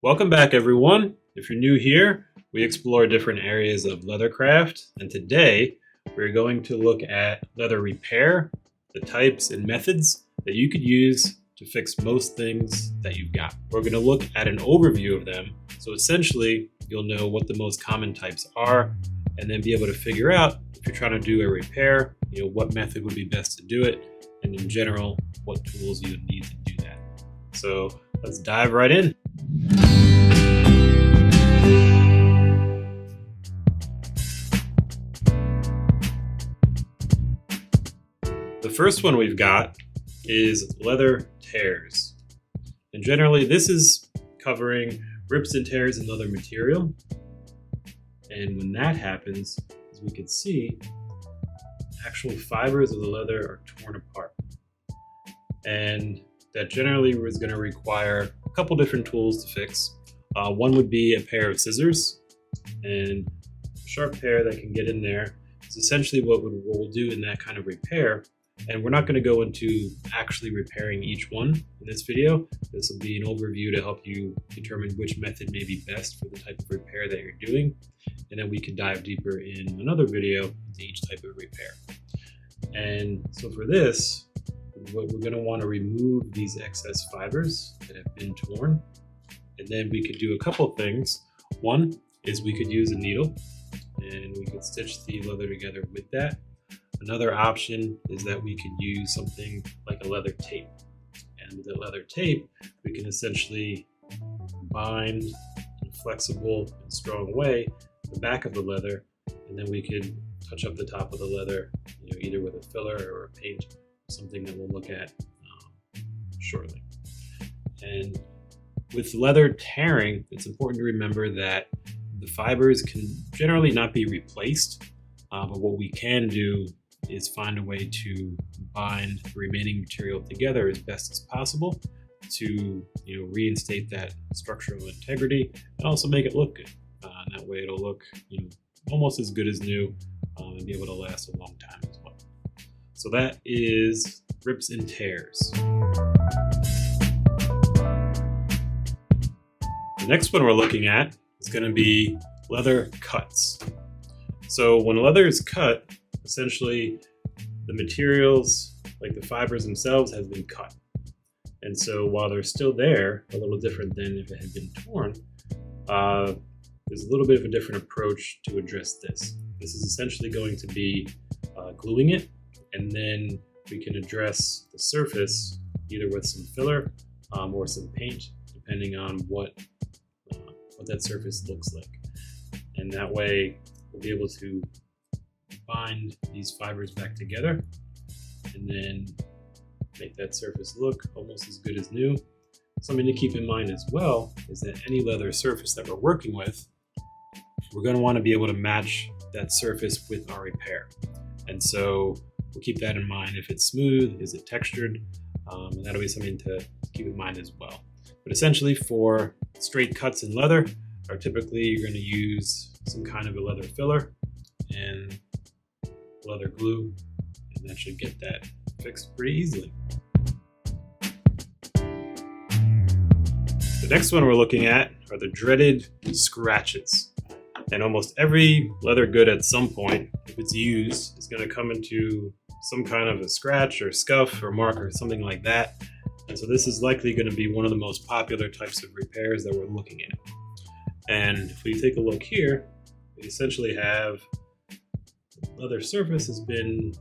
Welcome back, everyone. If you're new here, we explore different areas of leathercraft, and today we're going to look at leather repair, the types and methods that you could use to fix most things that you've got. We're going to look at an overview of them, so essentially you'll know what the most common types are, and then be able to figure out if you're trying to do a repair, what method would be best to do it, and in general, what tools you would need to do that. So let's dive right in. The first one we've got is leather tears. And generally this is covering rips and tears in leather material. And when that happens, as we can see, actual fibers of the leather are torn apart. And that generally is going to require a couple different tools to fix. One would be a pair of scissors, and a sharp pair that can get in there is essentially what we'll do in that kind of repair. And we're not going to go into actually repairing each one in this video. This will be an overview to help you determine which method may be best for the type of repair that you're doing. And then we can dive deeper in another video into each type of repair. And so for this, what we're going to want to remove these excess fibers that have been torn. And then we could do a couple things. One is we could use a needle and we could stitch the leather together with that. Another option is that we could use something like a leather tape. And with the leather tape, we can essentially bind in a flexible and strong way the back of the leather, and then we could touch up the top of the leather, either with a filler or a paint, something that we'll look at shortly. And with leather tearing, it's important to remember that the fibers can generally not be replaced, but what we can do is find a way to bind the remaining material together as best as possible to reinstate that structural integrity and also make it look good. And that way it'll look almost as good as new and be able to last a long time as well. So that is rips and tears. The next one we're looking at is going to be leather cuts. So when leather is cut, essentially the materials, like the fibers themselves, have been cut. And so while they're still there, a little different than if it had been torn, there's a little bit of a different approach to address this. This is essentially going to be gluing it, and then we can address the surface either with some filler or some paint, depending on what that surface looks like. And that way we'll be able to bind these fibers back together and then make that surface look almost as good as new. Something to keep in mind as well is that any leather surface that we're working with, we're going to want to be able to match that surface with our repair. And so we'll keep that in mind. If it's smooth, is it textured? And that'll be something to keep in mind as well. But essentially for straight cuts in leather, typically you're going to use some kind of a leather filler and leather glue, and that should get that fixed pretty easily. The next one we're looking at are the dreaded scratches. And almost every leather good at some point, if it's used, is going to come into some kind of a scratch or scuff or mark or something like that. And so this is likely going to be one of the most popular types of repairs that we're looking at. And if we take a look here, we essentially have the leather surface has been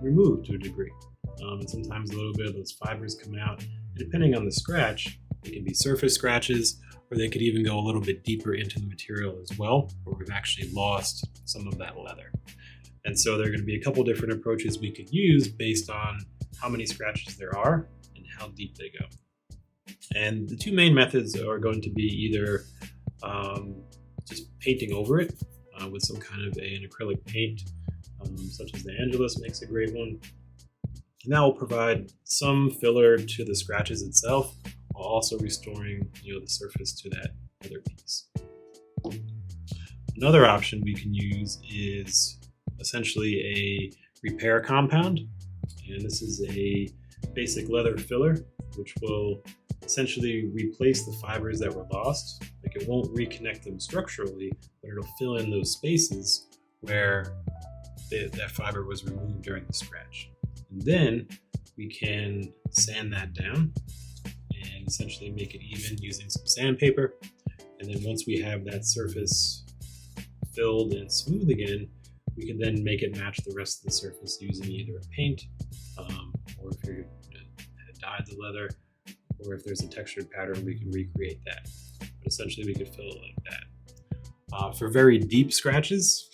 removed to a degree. And sometimes a little bit of those fibers come out. And depending on the scratch, they can be surface scratches, or they could even go a little bit deeper into the material as well, where we've actually lost some of that leather. And so there are going to be a couple different approaches we could use based on how many scratches there are and how deep they go. And the two main methods are going to be either just painting over it with some kind of an acrylic paint, such as the Angelus makes a great one. And that will provide some filler to the scratches itself, while also restoring the surface to that other piece. Another option we can use is essentially a repair compound. And this is a basic leather filler, which will essentially replace the fibers that were lost. Like, it won't reconnect them structurally, but it'll fill in those spaces where that fiber was removed during the scratch. And then we can sand that down and essentially make it even using some sandpaper. And then once we have that surface filled and smooth again, we can then make it match the rest of the surface using either a paint, or if you had dyed the leather, or if there's a textured pattern, we can recreate that. But essentially we could fill it like that. For very deep scratches,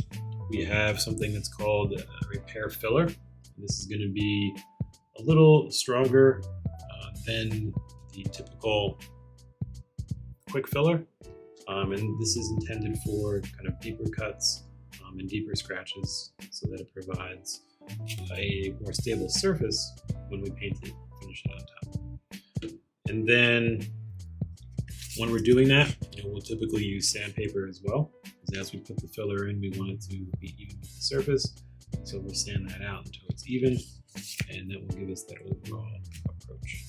we have something that's called a repair filler. This is going to be a little stronger than the typical quick filler. And this is intended for kind of deeper cuts and deeper scratches, so that it provides a more stable surface when we paint it, finish it on top. And then when we're doing that, we'll typically use sandpaper as well, because as we put the filler in, we want it to be even with the surface. So we'll sand that out until it's even, and that will give us that overall approach.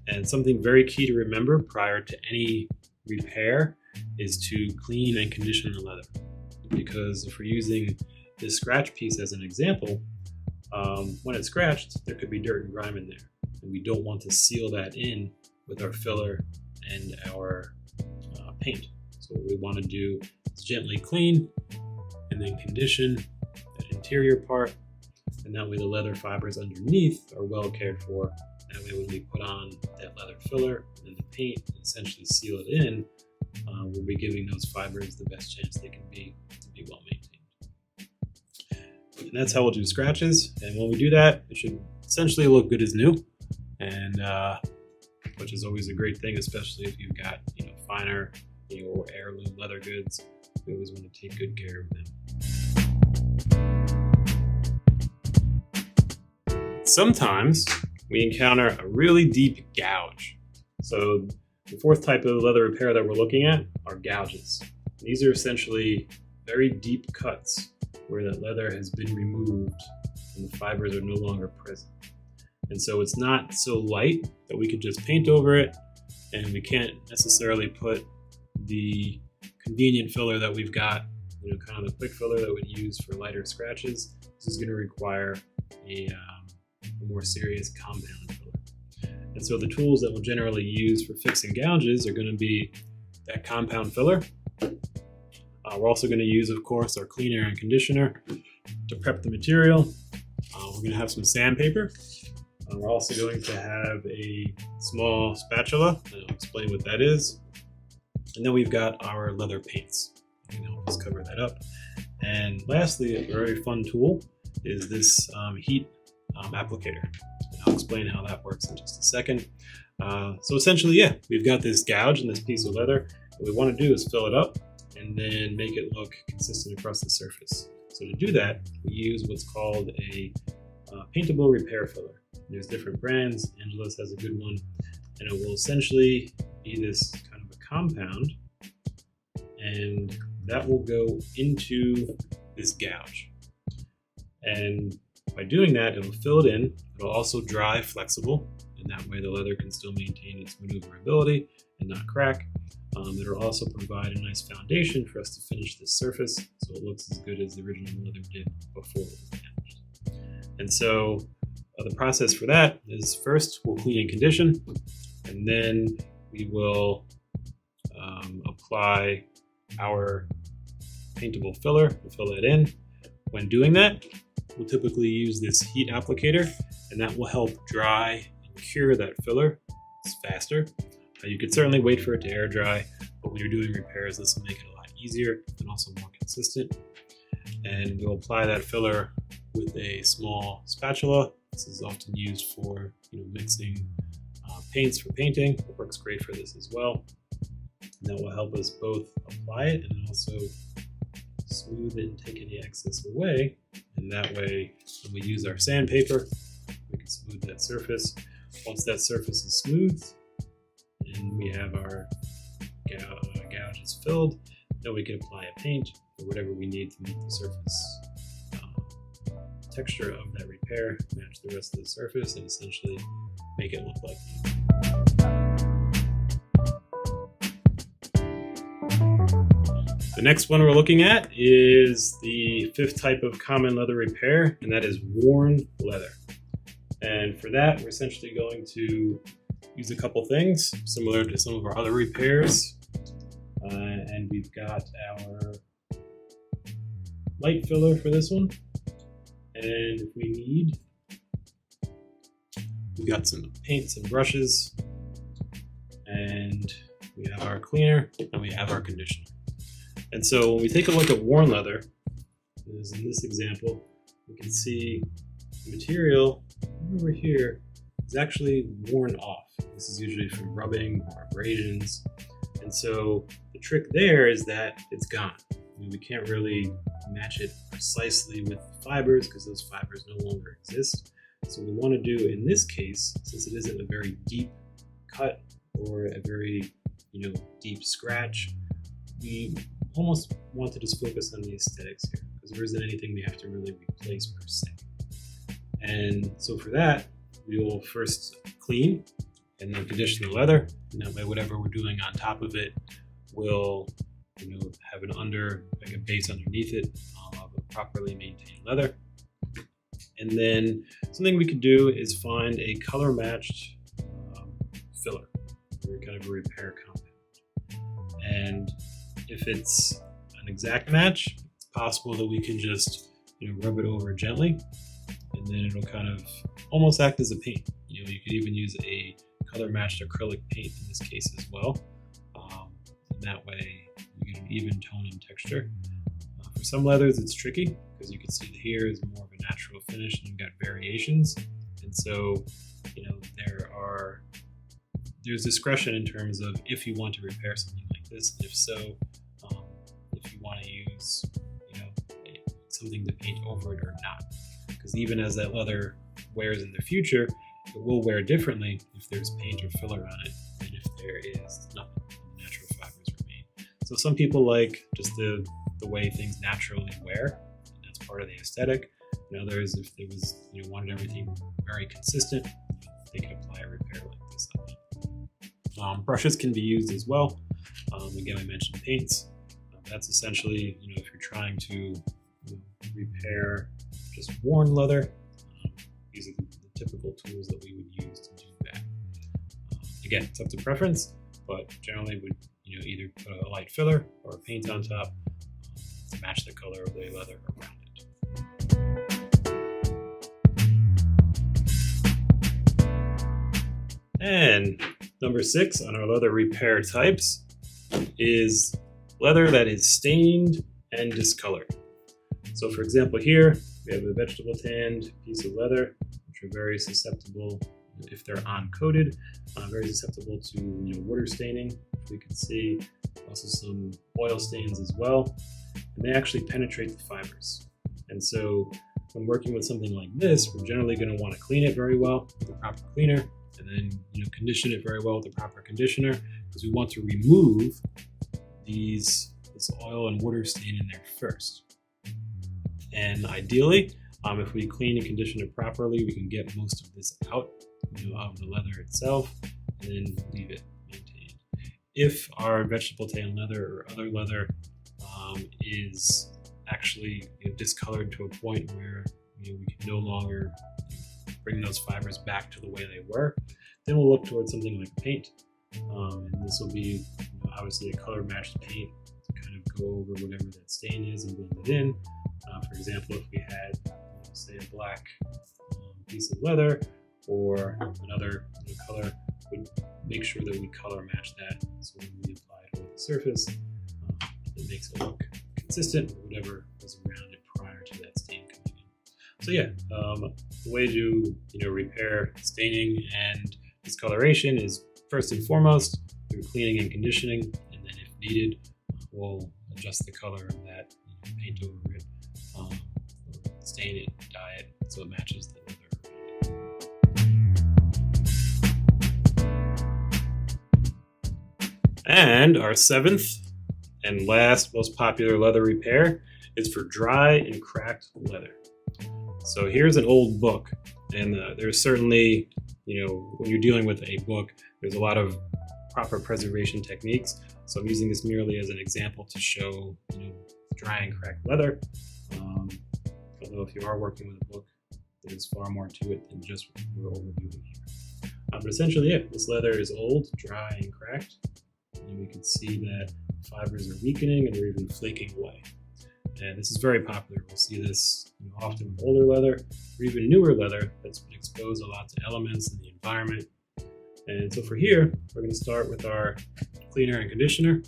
And something very key to remember prior to any repair is to clean and condition the leather. Because if we're using this scratch piece as an example, when it's scratched, there could be dirt and grime in there. And we don't want to seal that in with our filler and our paint. So what we want to do is gently clean and then condition that interior part. And that way the leather fibers underneath are well cared for. That way when we put on that leather filler and the paint and essentially seal it in, we'll be giving those fibers the best chance they can be to be well maintained. And that's how we'll do scratches. And when we do that, it should essentially look good as new, and which is always a great thing, especially if you've got finer or heirloom leather goods. We always want to take good care of them. Sometimes we encounter a really deep gouge. So the fourth type of leather repair that we're looking at are gouges. These are essentially very deep cuts where that leather has been removed and the fibers are no longer present. And so it's not so light that we could just paint over it, and we can't necessarily put the convenient filler that we've got, kind of the quick filler that we'd use for lighter scratches. This is going to require a more serious compound filler. And so the tools that we'll generally use for fixing gouges are going to be that compound filler. We're also going to use, of course, our cleaner and conditioner to prep the material. We're going to have some sandpaper. We're also going to have a small spatula, and I'll explain what that is. And then we've got our leather paints. You can help us cover that up. And lastly, a very fun tool is this heat applicator. I'll explain how that works in just a second. So essentially, we've got this gouge in this piece of leather. What we want to do is fill it up and then make it look consistent across the surface. So to do that, we use what's called a paintable repair filler. There's different brands. Angela's has a good one, and it will essentially be this kind of a compound, and that will go into this gouge. And by doing that, it'll fill it in. It'll also dry flexible, and that way the leather can still maintain its maneuverability and not crack. It'll also provide a nice foundation for us to finish this surface, so it looks as good as the original leather did before it was damaged. And so the process for that is first we'll clean and condition, and then we will apply our paintable filler to fill that in. When doing that, we'll typically use this heat applicator, and that will help dry and cure that filler. It's faster. You could certainly wait for it to air dry, but when you're doing repairs, this will make it a lot easier and also more consistent. And we'll apply that filler with a small spatula. This is often used for mixing paints for painting. It works great for this as well. And that will help us both apply it and also smooth it and take any excess away. And that way, when we use our sandpaper, we can smooth that surface. Once that surface is smooth and we have our gouges filled, then we can apply a paint or whatever we need to make the surface texture of that repair match the rest of the surface and essentially make it look like new. The next one we're looking at is the fifth type of common leather repair, and that is worn leather. And for that, we're essentially going to use a couple things similar to some of our other repairs. And we've got our light filler for this one. And if we need, we got some paints and brushes, and we have our cleaner, and we have our conditioner. And so when we take a look at worn leather, as in this example, we can see the material over here is actually worn off. This is usually from rubbing or abrasions. And so the trick there is that it's gone. I mean, we can't really match it precisely with fibers because those fibers no longer exist. So what we want to do in this case, since it isn't a very deep cut or a very deep scratch, we almost want to just focus on the aesthetics here because there isn't anything we have to really replace per se. And so for that, we will first clean and then condition the leather, and that way whatever we're doing on top of it will have a base underneath it of a properly maintained leather. And then something we could do is find a color matched filler, or kind of a repair compound. And if it's an exact match, it's possible that we can just rub it over gently, and then it'll kind of almost act as a paint. You could even use a color matched acrylic paint in this case as well. And that way you get an even tone and texture. For some leathers it's tricky because you can see that here is more of a natural finish and you've got variations. And so there's discretion in terms of if you want to repair something like this, and if so, if you want to use something to paint over it or not. Because even as that leather wears in the future, it will wear differently if there's paint or filler on it than if there is nothing and the natural fibers remain. So some people like just the way things naturally wear, and that's part of the aesthetic. And others, if they wanted everything very consistent, they can apply a repair like this on it. Brushes can be used as well. Again, I mentioned paints. That's essentially, if you're trying to repair just worn leather, these are the typical tools that we would use to do that. Again, it's up to preference, but generally would either put a light filler or a paint on top to match the color of the leather around it. And number 6 on our leather repair types is leather that is stained and discolored. So for example here, we have a vegetable tanned piece of leather, which are very susceptible, if they're uncoated, very susceptible to water staining. We can see also some oil stains as well, and they actually penetrate the fibers. And so when working with something like this, we're generally going to want to clean it very well with the proper cleaner, and then condition it very well with the proper conditioner, because we want to remove this oil and water stain in there first. And ideally, if we clean and condition it properly, we can get most of this out, out of the leather itself, and then leave it maintained. If our vegetable tan leather or other leather is actually discolored to a point where we can no longer bring those fibers back to the way they were, then we'll look towards something like paint. And this will be obviously a color matched paint to kind of go over whatever that stain is and blend it in. For example, if we had say a black piece of leather or another color, would make sure that we color match that, so when we apply it on the surface, it makes it look consistent with whatever was around it prior to that stain coming in. So yeah, the way to repair staining and discoloration is first and foremost through cleaning and conditioning, and then if needed, we'll adjust the color of that, paint over it, or stain it, dye it so it matches the leather. And our 7th and last most popular leather repair is for dry and cracked leather. So here's an old book, and there's certainly, when you're dealing with a book, there's a lot of proper preservation techniques. So I'm using this merely as an example to show, dry and cracked leather. Although if you are working with a book, there's far more to it than just what we're overviewing here. But essentially, yeah, this leather is old, dry, and cracked. And we can see that fibers are weakening and they're even flaking away. And this is very popular. We'll see this often with older leather or even newer leather that's been exposed a lot to elements in the environment. And so for here, we're going to start with our cleaner and conditioner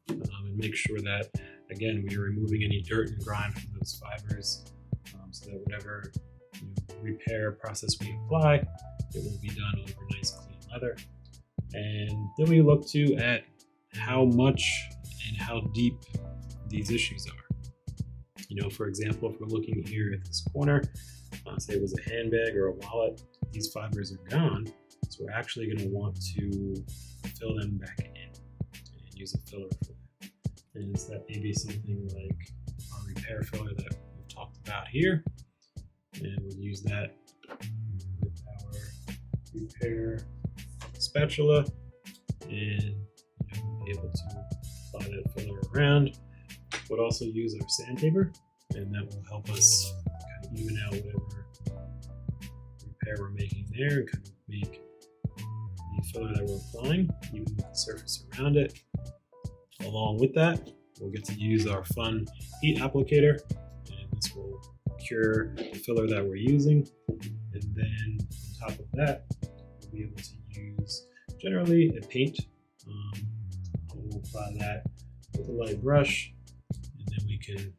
and make sure that, again, we are removing any dirt and grime from those fibers so that whatever repair process we apply, it will be done over nice clean leather. And then we look at how much and how deep these issues are. For example, if we're looking here at this corner, say it was a handbag or a wallet, these fibers are gone. So we're actually going to want to fill them back in and use a filler for that. And so that may be something like our repair filler that we've talked about here. And we'll use that with our repair spatula, and we'll be able to apply that filler around. We'll also use our sandpaper, and that will help us kind of even out whatever repair we're making there and kind of make the filler that we're applying even with the surface around it. Along with that, we'll get to use our fun heat applicator, and this will cure the filler that we're using. And then on top of that, we'll be able to use generally a paint. We'll apply that with a light brush, and then we can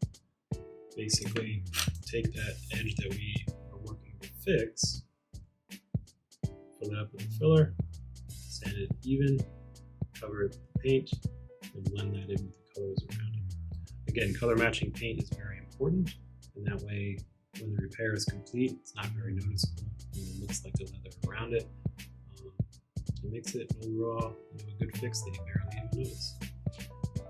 basically take that edge that we are working to fix, fill it up with the filler, sand it even, cover it with paint, and blend that in with the colors around it. Again, color matching paint is very important, and that way when the repair is complete, it's not very noticeable. It looks like the leather around it. It makes it overall a good fix that you barely even notice.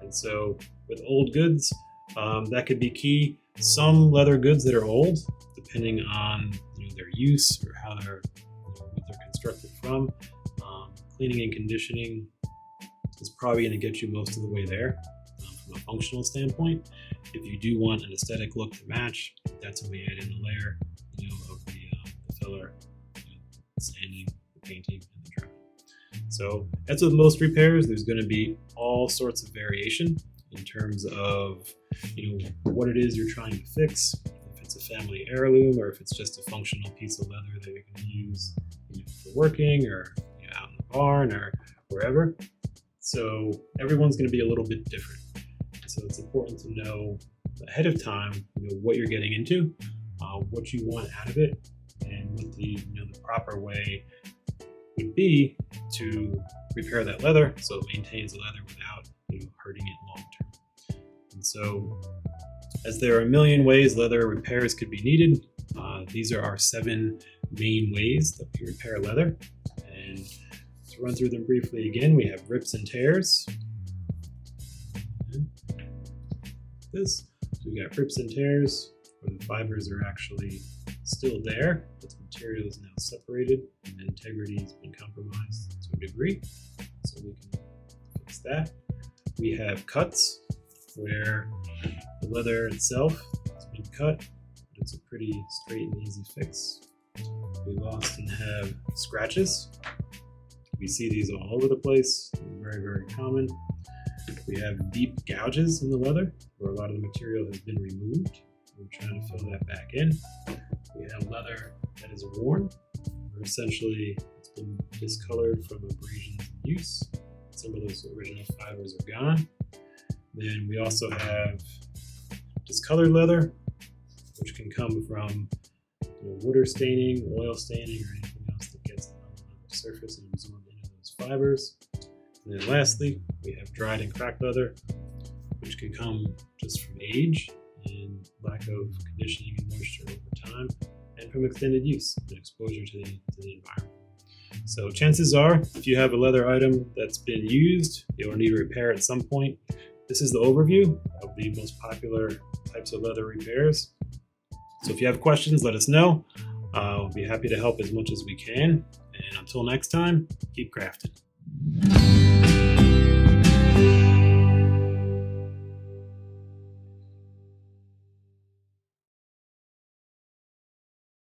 And so with old goods, that could be key. Some leather goods that are old, depending on their use or how they're what they're constructed from, cleaning and conditioning is probably going to get you most of the way there from a functional standpoint. If you do want an aesthetic look to match, that's when we add in the layer of the filler, sanding, the painting, and the drying. So as with most repairs, there's going to be all sorts of variation in terms of what it is you're trying to fix. If it's a family heirloom or if it's just a functional piece of leather that you're going to use for working or out in the barn or wherever. So everyone's going to be a little bit different. So it's important to know ahead of time what you're getting into, what you want out of it, and what the proper way would be to repair that leather so it maintains the leather without hurting it long term. And so as there are a million ways leather repairs could be needed, these are our 7 main ways that we repair leather. And to run through them briefly again, we have rips and tears. So we got rips and tears where the fibers are actually still there, but the material is now separated and the integrity has been compromised to a degree. So we can fix that. We have cuts where the leather itself has been cut, but it's a pretty straight and easy fix. We often have scratches. We see these all over the place, very, very common. We have deep gouges in the leather where a lot of the material has been removed. We're trying to fill that back in. We have leather that is worn, where essentially it's been discolored from abrasions and use. Some of those original fibers are gone. Then we also have discolored leather, which can come from water staining, oil staining, or anything else that gets on the leather surface and absorbed into those fibers. And then lastly, we have dried and cracked leather, which can come just from age and lack of conditioning and moisture over time, and from extended use and exposure to the environment. So chances are, if you have a leather item that's been used, you'll need repair at some point. This is the overview of the most popular types of leather repairs. So if you have questions, let us know. We'll be happy to help as much as we can. And until next time, keep crafting.